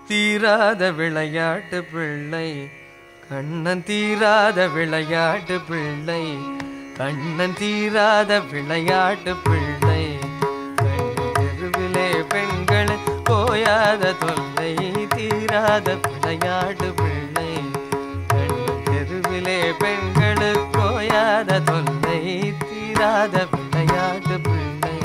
தீராத விளையாட்டு பிள்ளை கண்ணன் தீராத விளையாட்டு பிள்ளை கண்ணன் தீராத விளையாட்டு பிள்ளை தெருவிலே பெண்கள் போயாத தொல்லை தீராத விளையாட்டு பிள்ளை தெருவிலே பெண்கள் போயாத தொல்லை தீராத விளையாட்டு பிள்ளை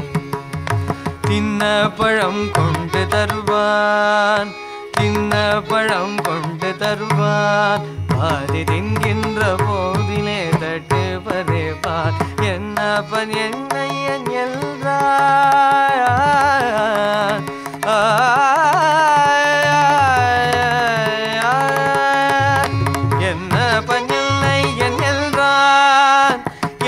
தின்ன பழம் கொண்டு தருவான் தின்ன பழம் கொண்டு தருவான் பாதி தின்கின்ற போதிலே தட்டு பரேபான் என்னப்பன் என்னையன் என்றான் என்னப்பன் என்னையன் என்றான்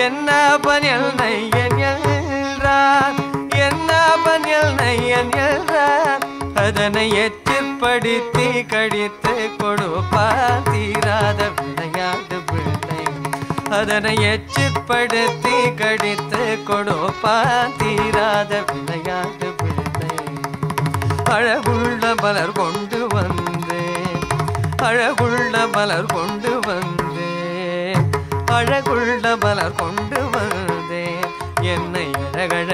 என்னப்பன் என்னையன் என்றான் என்னப்பன் என்னையன் என்றான் அதனை எச்சிற்படுத்தி கடித்து கொடுப்பான் தீராத விளையாட்டு பிள்ளை அதனை எச்சிற்படுத்தி கடித்து கொடுப்பான் தீராத விளையாட்டு பிள்ளை அழகுள்ள மலர் கொண்டு வந்தேன் அழகுள்ள மலர் கொண்டு வந்தேன் அழகுள்ள மலர் கொண்டு வந்தேன் என்னை அழகழ